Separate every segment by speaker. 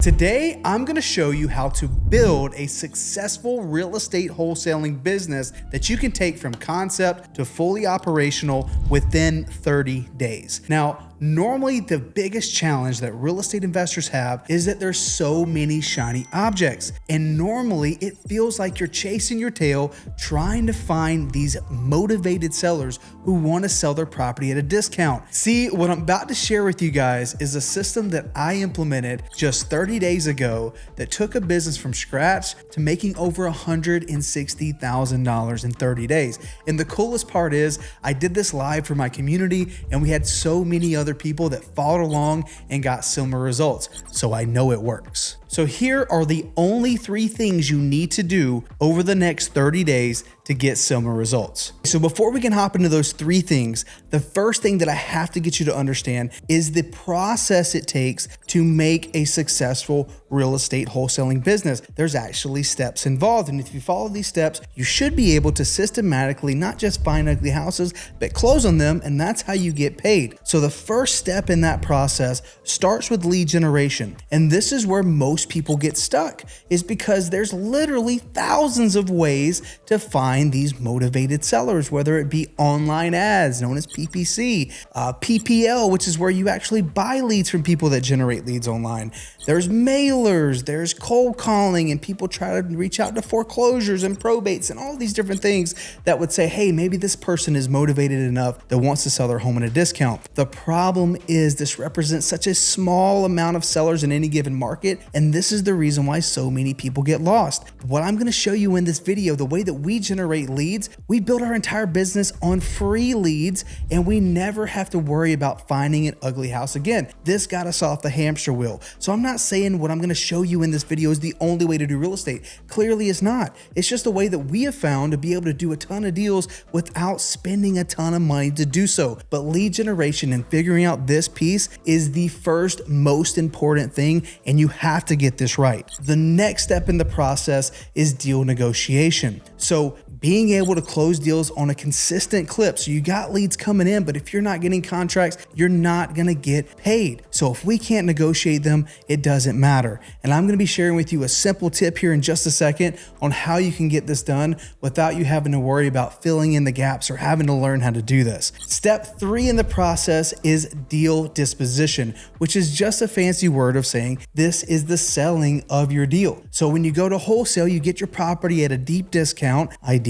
Speaker 1: Today, I'm going to show you how to build a successful real estate wholesaling business that you can take from concept to fully operational within 30 days. Now, normally the biggest challenge that real estate investors have is that there's so many shiny objects. And normally it feels like you're chasing your tail trying to find these motivated sellers who want to sell their property at a discount. See, what I'm about to share with you guys is a system that I implemented just 30 days ago that took a business from scratch to making over $160,000 in 30 days. And the coolest part is I did this live for my community and we had so many other people that followed along and got similar results. So I know it works. So here are the only 3 things you need to do over the next 30 days to get similar results. So before we can hop into those 3 things, the first thing that I have to get you to understand is the process it takes to make a successful real estate wholesaling business. There's actually steps involved. And if you follow these steps, you should be able to systematically not just find ugly houses, but close on them. And that's how you get paid. So the first step in that process starts with lead generation. And this is where most people get stuck, is because there's literally thousands of ways to find these motivated sellers, whether it be online ads known as PPC, PPL, which is where you actually buy leads from people that generate leads online. There's mailers, there's cold calling, and people try to reach out to foreclosures and probates and all these different things that would say, hey, maybe this person is motivated enough that wants to sell their home at a discount. The problem is this represents such a small amount of sellers in any given market, and this is the reason why so many people get lost. What I'm going to show you in this video, the way that we generate leads, we build our entire business on free leads, and we never have to worry about finding an ugly house again. This got us off the hamster wheel. So I'm not saying what I'm going to show you in this video is the only way to do real estate. Clearly it's not. It's just a way that we have found to be able to do a ton of deals without spending a ton of money to do so. But lead generation and figuring out this piece is the first most important thing, and you have to get this right. The next step in the process is deal negotiation. So being able to close deals on a consistent clip. So you got leads coming in, but if you're not getting contracts, you're not going to get paid. So if we can't negotiate them, it doesn't matter. And I'm going to be sharing with you a simple tip here in just a second on how you can get this done without you having to worry about filling in the gaps or having to learn how to do this. Step 3 in the process is deal disposition, which is just a fancy word of saying this is the selling of your deal. So when you go to wholesale, you get your property at a deep discount, ideally,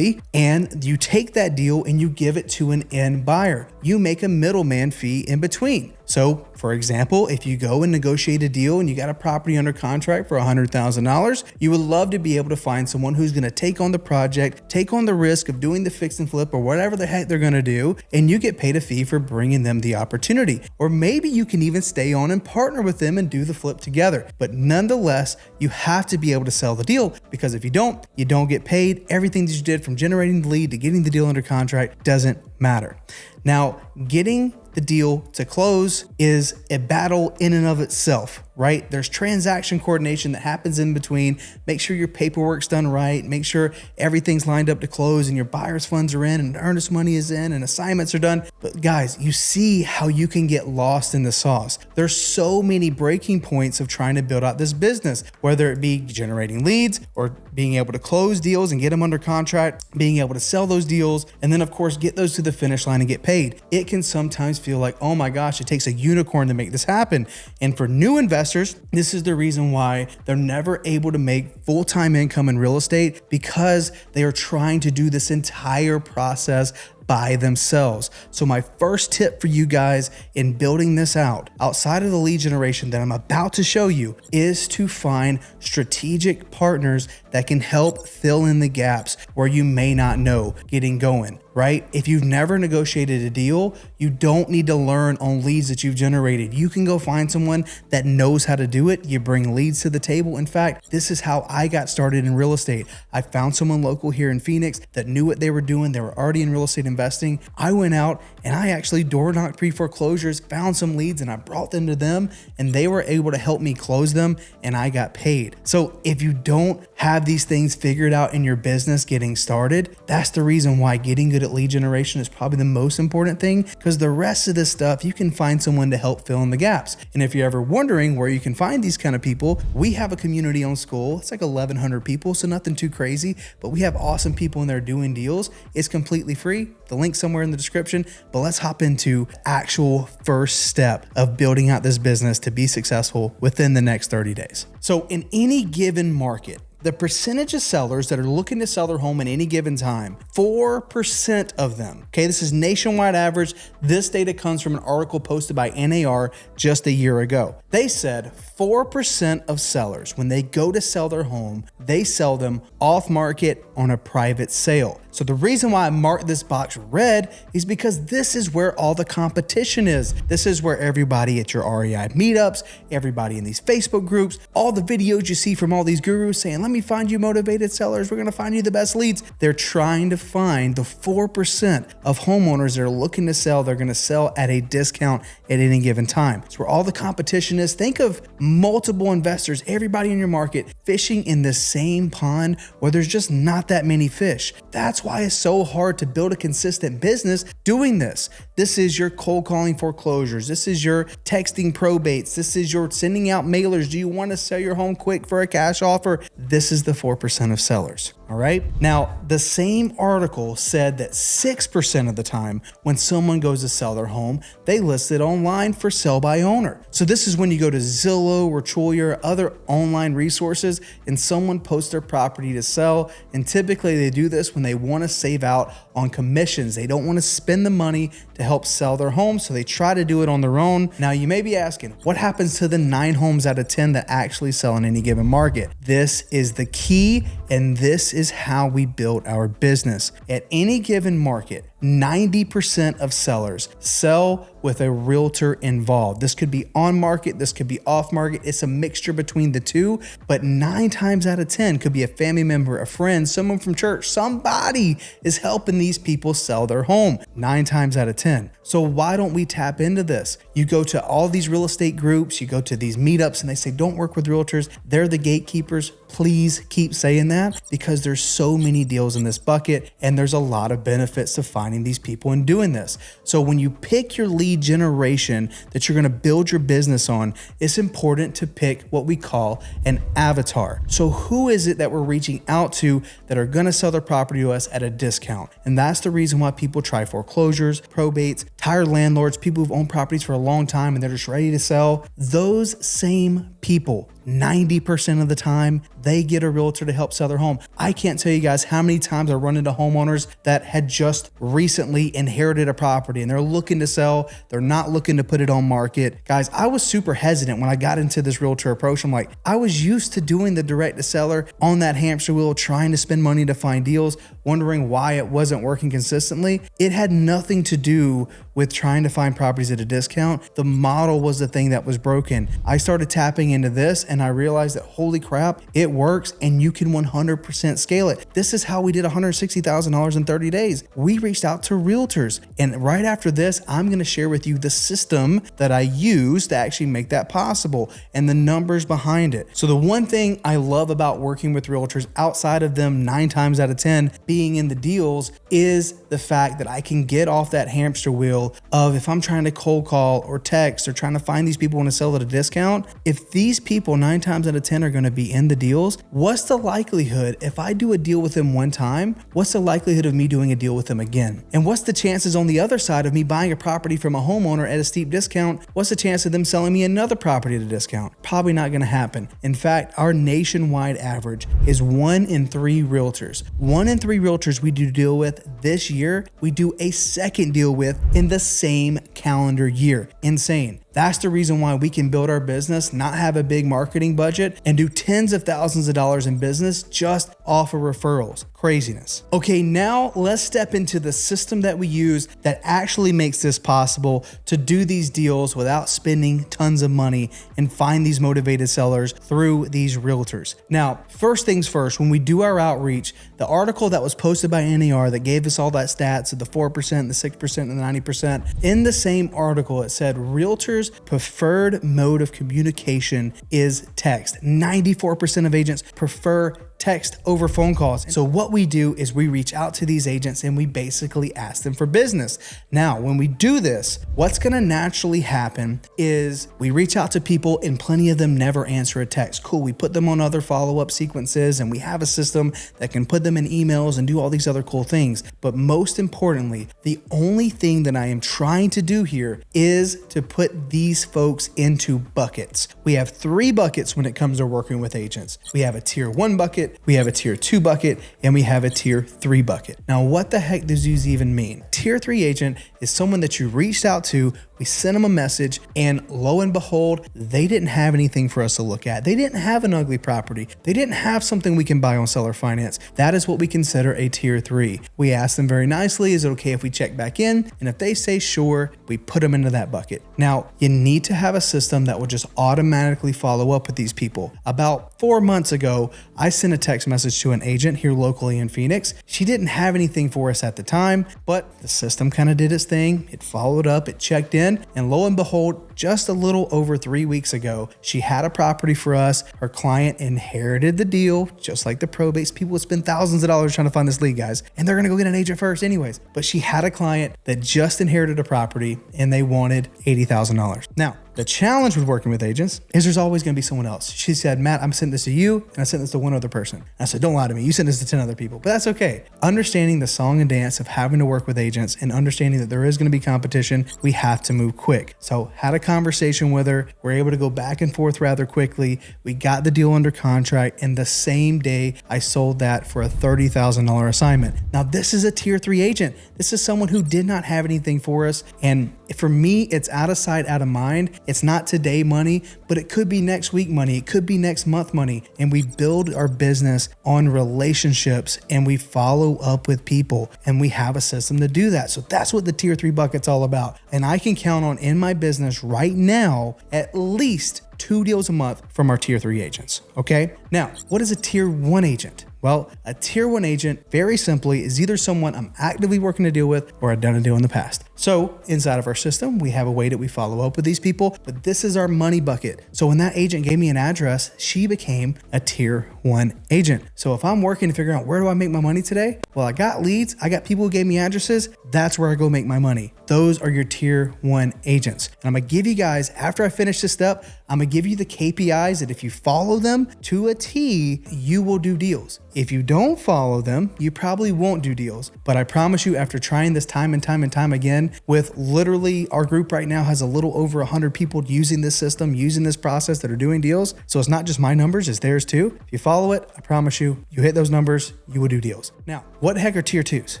Speaker 1: and you take that deal and you give it to an end buyer. You make a middleman fee in between. So for example, if you go and negotiate a deal and you got a property under contract for $100,000, you would love to be able to find someone who's going to take on the project, take on the risk of doing the fix and flip or whatever the heck they're going to do, and you get paid a fee for bringing them the opportunity. Or maybe you can even stay on and partner with them and do the flip together. But nonetheless, you have to be able to sell the deal, because if you don't get paid. Everything that you did from generating the lead to getting the deal under contract doesn't matter. Now, getting the deal to close is a battle in and of itself, right? There's transaction coordination that happens in between. Make sure your paperwork's done right. Make sure everything's lined up to close and your buyer's funds are in and earnest money is in and assignments are done. But guys, you see how you can get lost in the sauce. There's so many breaking points of trying to build out this business, whether it be generating leads or being able to close deals and get them under contract, being able to sell those deals, and then of course get those to the finish line and get paid. It can sometimes feel like, oh my gosh, it takes a unicorn to make this happen. And for new investors, this is the reason why they're never able to make full-time income in real estate, because they are trying to do this entire process by themselves. So my first tip for you guys in building this out, outside of the lead generation that I'm about to show you, is to find strategic partners that can help fill in the gaps where you may not know getting going, right? If you've never negotiated a deal, you don't need to learn on leads that you've generated. You can go find someone that knows how to do it. You bring leads to the table. In fact, this is how I got started in real estate. I found someone local here in Phoenix that knew what they were doing. They were already in real estate investing. I went out and I actually door knocked pre-foreclosures, found some leads, and I brought them to them, and they were able to help me close them, and I got paid. So if you don't have these things figured out in your business getting started, that's the reason why getting good at lead generation is probably the most important thing, because the rest of this stuff, you can find someone to help fill in the gaps. And if you're ever wondering where you can find these kind of people, we have a community on Skool. It's like 1,100 people, so nothing too crazy, but we have awesome people in there doing deals. It's completely free. The link's somewhere in the description, but let's hop into actual first step of building out this business to be successful within the next 30 days. So in any given market, the percentage of sellers that are looking to sell their home in any given time, 4% of them, okay, this is nationwide average. This data comes from an article posted by NAR just a year ago. They said 4% of sellers, when they go to sell their home, they sell them off market on a private sale. So the reason why I marked this box red is because this is where all the competition is. This is where everybody at your REI meetups, everybody in these Facebook groups, all the videos you see from all these gurus saying, let me find you motivated sellers, we're gonna find you the best leads. They're trying to find the 4% of homeowners that are looking to sell, they're gonna sell at a discount at any given time. It's where all the competition is. Think of multiple investors, everybody in your market fishing in the same pond where there's just not that many fish. That's why it's so hard to build a consistent business doing this. This is your cold calling foreclosures. This is your texting probates. This is your sending out mailers. Do you want to sell your home quick for a cash offer? This is the 4% of sellers. All right. Now, the same article said that 6% of the time when someone goes to sell their home, they list it online for sell by owner. So this is when you go to Zillow or Cholia or other online resources and someone posts their property to sell. And typically they do this when they want to save out on commissions. They don't want to spend the money to help sell their home, so they try to do it on their own. Now you may be asking, what happens to the 9 homes out of 10 that actually sell in any given market? This is the key, and this is how we build our business. At any given market, 90% of sellers sell with a realtor involved. This could be on market, this could be off market. It's a mixture between the two, but 9 times out of 10 could be a family member, a friend, someone from church. Somebody is helping these people sell their home 9 times out of 10. So why don't we tap into this? You go to all these real estate groups, you go to these meetups, and they say, don't work with realtors. They're the gatekeepers. Please keep saying that, because there's so many deals in this bucket and there's a lot of benefits to finding these people and doing this. So when you pick your lead generation that you're going to build your business on, it's important to pick what we call an avatar. So who is it that we're reaching out to that are going to sell their property to us at a discount? And that's the reason why people try foreclosures, probates, tired landlords, people who've owned properties for a long time and they're just ready to sell. Those same people, 90% of the time, they get a realtor to help sell their home. I can't tell you guys how many times I run into homeowners that had just recently inherited a property and they're looking to sell. They're not looking to put it on market. Guys, I was super hesitant when I got into this realtor approach. I'm like, I was used to doing the direct to seller on that hamster wheel, trying to spend money to find deals, wondering why it wasn't working consistently. It had nothing to do with trying to find properties at a discount. The model was the thing that was broken. I started tapping into this and I realized that, holy crap, it works and you can 100% scale it. This is how we did $160,000 in 30 days. We reached out to realtors. And right after this, I'm going to share with you the system that I use to actually make that possible and the numbers behind it. So the one thing I love about working with realtors, outside of them 9 times out of 10 being in the deals, is the fact that I can get off that hamster wheel of, if I'm trying to cold call or text or trying to find these people want to sell at a discount, if these people 9 times out of 10 are going to be in the deals, what's the likelihood, if I do a deal with them one time, what's the likelihood of me doing a deal with them again? And what's the chances on the other side of me buying a property from a homeowner at a steep discount? What's the chance of them selling me another property at a discount? Probably not going to happen. In fact, our nationwide average is 1 in 3 realtors. 1 in 3 realtors we do deal with this year, we do a second deal with in the same calendar year. Insane. That's the reason why we can build our business, not have a big marketing budget, and do tens of thousands of dollars in business just off of referrals. Craziness. Okay, now let's step into the system that we use that actually makes this possible to do these deals without spending tons of money and find these motivated sellers through these realtors. Now, first things first, when we do our outreach, the article that was posted by NAR that gave us all that stats of the 4%, the 6%, and the 90%, in the same article, it said realtors' preferred mode of communication is text. 94% of agents prefer text, over phone calls. So what we do is we reach out to these agents and we basically ask them for business. Now, when we do this, what's going to naturally happen is we reach out to people and plenty of them never answer a text. Cool. We put them on other follow-up sequences and we have a system that can put them in emails and do all these other cool things. But most importantly, the only thing that I am trying to do here is to put these folks into buckets. We have 3 buckets when it comes to working with agents. We have a tier 1 bucket, we have a tier 2 bucket, and we have a tier 3 bucket. Now, what the heck does these even mean? Tier 3 agent is someone that you reached out to, we sent them a message, and lo and behold, they didn't have anything for us to look at. They didn't have an ugly property. They didn't have something we can buy on seller finance. That is what we consider a tier 3. We ask them very nicely, is it okay if we check back in? And if they say sure, we put them into that bucket. Now, you need to have a system that will just automatically follow up with these people. About 4 months ago, I sent a text message to an agent here locally in Phoenix. She didn't have anything for us at the time, but the system kind of did its thing. It followed up, it checked in, and lo and behold, just a little over 3 weeks ago, she had a property for us. Her client inherited the deal, just like the probates. People would spend thousands of dollars trying to find this lead, guys, and they're gonna go get an agent first anyways. But she had a client that just inherited a property and they wanted $80,000. Now, the challenge with working with agents is there's always going to be someone else. She said, Matt, I'm sending this to you, and I sent this to one other person. And I said, don't lie to me. You sent this to 10 other people, but that's okay. Understanding the song and dance of having to work with agents and understanding that there is going to be competition, we have to move quick. So had a conversation with her. We're able to go back and forth rather quickly. We got the deal under contract, and the same day I sold that for a $30,000 assignment. Now, this is a tier 3 agent. This is someone who did not have anything for us. And for me, it's out of sight, out of mind. It's not today money, but it could be next week money. It could be next month money. And we build our business on relationships and we follow up with people and we have a system to do that. So that's what the tier 3 bucket's all about. And I can count on in my business right now, at least 2 deals a month from our tier 3 agents. Okay. Now, what is a tier 1 agent? Well, a tier 1 agent, very simply, is either someone I'm actively working to deal with or I've done a deal in the past. So inside of our system, we have a way that we follow up with these people, but this is our money bucket. So when that agent gave me an address, she became a tier 1 agent. So if I'm working to figure out where do I make my money today? Well, I got leads, I got people who gave me addresses. That's where I go make my money. Those are your tier 1 agents. And I'm gonna give you guys, after I finish this step, I'm gonna give you the KPIs that if you follow them to a T, you will do deals. If you don't follow them, you probably won't do deals. But I promise you, after trying this time and time and time again, with literally our group right now has a little over 100 people using this system, using this process that are doing deals. So it's not just my numbers, it's theirs too. If you follow it, I promise you, you hit those numbers, you will do deals. Now, what the heck are tier 2s?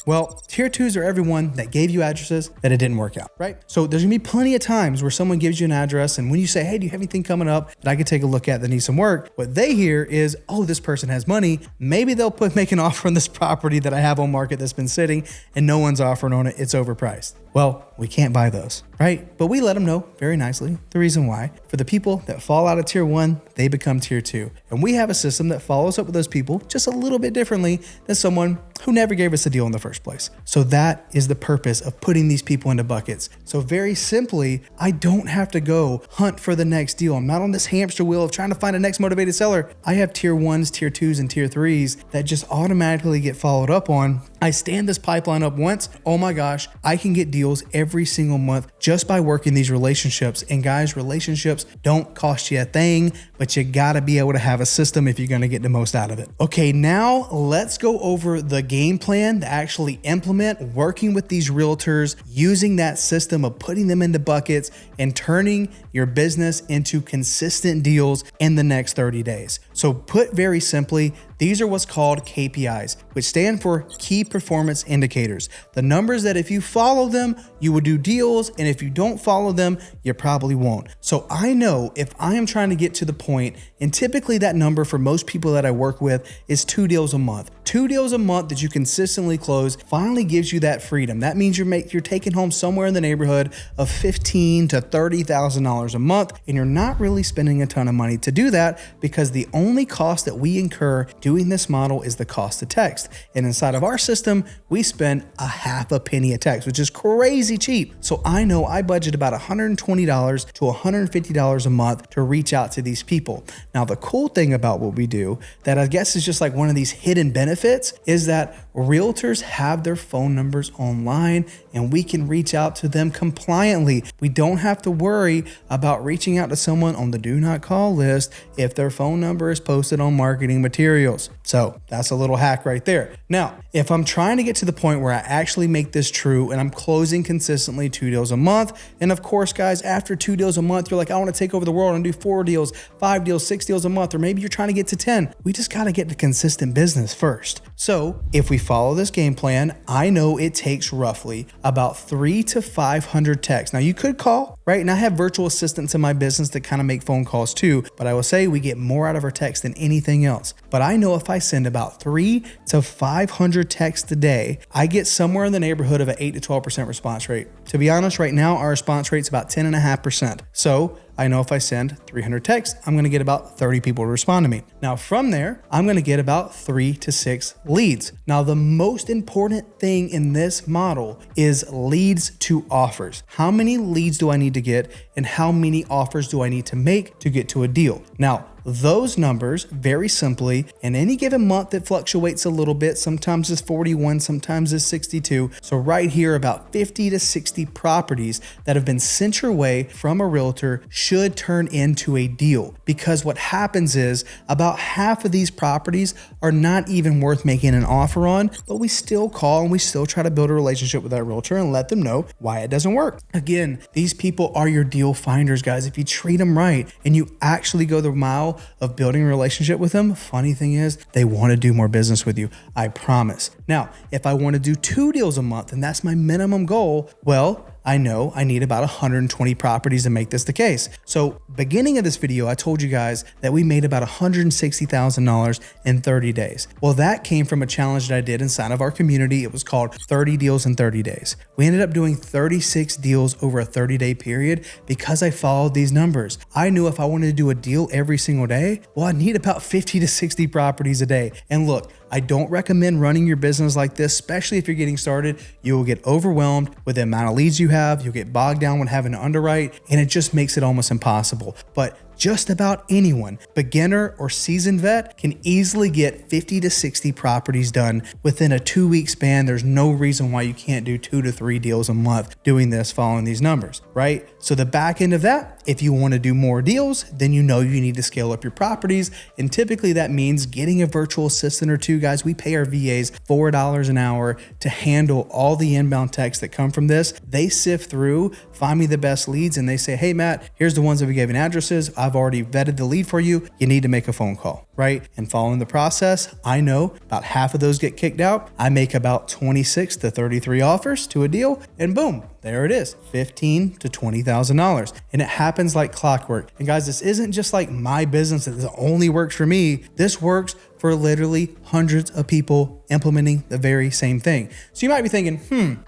Speaker 1: Well, tier 2s are everyone that gave you addresses that it didn't work out, right? So there's gonna be plenty of times where someone gives you an address and when you say, hey, do you have anything coming up that I could take a look at that needs some work? What they hear is, oh, this person has money. Maybe they'll make an offer on this property that I have on market that's been sitting and no one's offering on it. It's overpriced. Well, we can't buy those, right? But we let them know very nicely the reason why. For the people that fall out of tier 1, they become tier 2. And we have a system that follows up with those people just a little bit differently than someone who never gave us a deal in the first place. So that is the purpose of putting these people into buckets. So very simply, I don't have to go hunt for the next deal. I'm not on this hamster wheel of trying to find a next motivated seller. I have tier 1s, tier 2s, and tier 3s that just automatically get followed up on. I stand this pipeline up once. Oh my gosh, I can get deals every single month just by working these relationships. And guys, relationships don't cost you a thing, but you gotta be able to have a system if you're gonna get the most out of it. Okay, now let's go over the game plan to actually implement working with these realtors, using that system of putting them into buckets and turning your business into consistent deals in the next 30 days. So put very simply, these are what's called KPIs, which stand for key performance indicators. The numbers that if you follow them, you will do deals, and if you don't follow them, you probably won't. So I know if I am trying to get to the point, and typically that number for most people that I work with is 2 deals a month. 2 deals a month that you consistently close finally gives you that freedom. That means you're taking home somewhere in the neighborhood of $15,000 to $30,000 a month, and you're not really spending a ton of money to do that because the only cost that we incur doing doing this model is the cost of text. And inside of our system, we spend a half a penny a text, which is crazy cheap. So I know I budget about $120 to $150 a month to reach out to these people. Now, the cool thing about what we do that I guess is just like one of these hidden benefits is that realtors have their phone numbers online and we can reach out to them compliantly. We don't have to worry about reaching out to someone on the do not call list if their phone number is posted on marketing materials. So that's a little hack right there. Now, if I'm trying to get to the point where I actually make this true and I'm closing consistently 2 deals a month, and of course, guys, after 2 deals a month, you're like, I want to take over the world and do 4 deals, 5 deals, 6 deals a month, or maybe you're trying to get to 10. We just got to get to consistent business first. So if we follow this game plan, I know it takes roughly about 300 to 500 texts. Now you could call, right? And I have virtual assistants in my business that kind of make phone calls too, but I will say we get more out of our text than anything else. But I know if I send about 300 to 500 texts a day, I get somewhere in the neighborhood of an 8 to 12% response rate. To be honest, right now, our response rate is about 10.5%. So I know if I send 300 texts, I'm going to get about 30 people to respond to me. Now from there, I'm going to get about 3 to 6 leads. Now the most important thing in this model is leads to offers. How many leads do I need to get and how many offers do I need to make to get to a deal? Now, those numbers, very simply, in any given month, it fluctuates a little bit. Sometimes it's 41, sometimes it's 62. So right here, about 50 to 60 properties that have been sent your way from a realtor should turn into a deal. Because what happens is about half of these properties are not even worth making an offer on, but we still call and we still try to build a relationship with that realtor and let them know why it doesn't work. Again, these people are your deal finders, guys. If you treat them right and you actually go the mile of building a relationship with them, funny thing is they want to do more business with you. I promise. Now, if I want to do 2 deals a month and that's my minimum goal, well, I know I need about 120 properties to make this the case. So beginning of this video, I told you guys that we made about $160,000 in 30 days. Well, that came from a challenge that I did inside of our community. It was called 30 deals in 30 days. We ended up doing 36 deals over a 30-day period because I followed these numbers. I knew if I wanted to do a deal every single day, well, I need about 50 to 60 properties a day. And look, I don't recommend running your business like this, especially if you're getting started. You will get overwhelmed with the amount of leads you have. You'll get bogged down with having to underwrite, and it just makes it almost impossible. But just about anyone, beginner or seasoned vet, can easily get 50 to 60 properties done within a 2-week span. There's no reason why you can't do 2 to 3 deals a month doing this, following these numbers, right? So the back end of that, if you want to do more deals, then you know you need to scale up your properties. And typically that means getting a virtual assistant or 2, guys. We pay our VAs $4 an hour to handle all the inbound texts that come from this. They sift through, find me the best leads, and they say, hey, Matt, here's the ones that we gave in addresses. I've already vetted the lead for you. You need to make a phone call, right? And following the process, I know about half of those get kicked out. I make about 26 to 33 offers to a deal, and boom, there it is, $15,000 to $20,000. And it happens like clockwork. And guys, this isn't just like my business that only works for me. This works for literally hundreds of people implementing the very same thing. So you might be thinking,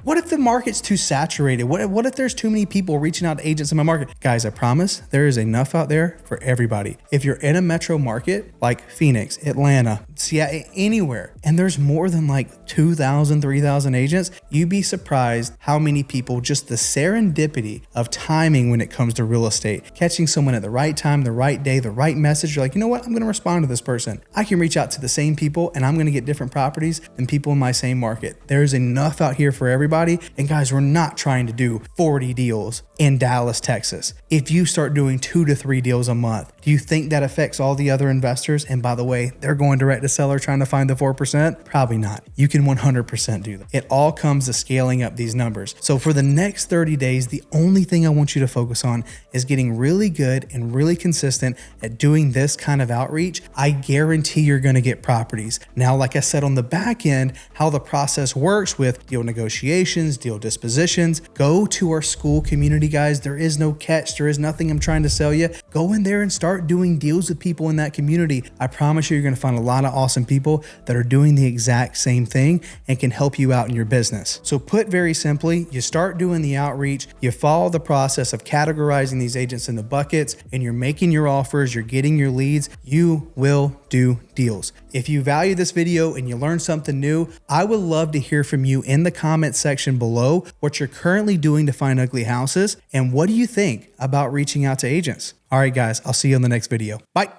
Speaker 1: what if the market's too saturated? What if there's too many people reaching out to agents in my market? Guys, I promise there is enough out there for everybody. If you're in a metro market like Phoenix, Atlanta, Seattle, anywhere, and there's more than like 2,000, 3,000 agents, you'd be surprised how many people, just the serendipity of timing when it comes to real estate, catching someone at the right time, the right day, the right message. You're like, you know what? I'm going to respond to this person. I can reach out to the same people and I'm going to get different properties than people in my same market. There's enough out here for everybody. And guys, we're not trying to do 40 deals in Dallas, Texas. If you start doing 2 to 3 deals a month, do you think that affects all the other investors? And by the way, they're going direct to seller trying to find the 4%? Probably not. You can 100% do that. It all comes to scaling up these numbers. So for the next 30 days, the only thing I want you to focus on is getting really good and really consistent at doing this kind of outreach. I guarantee you're going to get properties. Now, like I said on the back back end how the process works with deal negotiations, deal dispositions, go to our Skool community, guys. There is no catch. There is nothing I'm trying to sell you. Go in there and start doing deals with people in that community. I promise you're going to find a lot of awesome people that are doing the exact same thing and can help you out in your business. So put very simply, you start doing the outreach, you follow the process of categorizing these agents into buckets, and you're making your offers, you're getting your leads, you will do deals. If you value this video and you learned something new, I would love to hear from you in the comment section below what you're currently doing to find ugly houses and what do you think about reaching out to agents. All right, guys, I'll see you on the next video. Bye.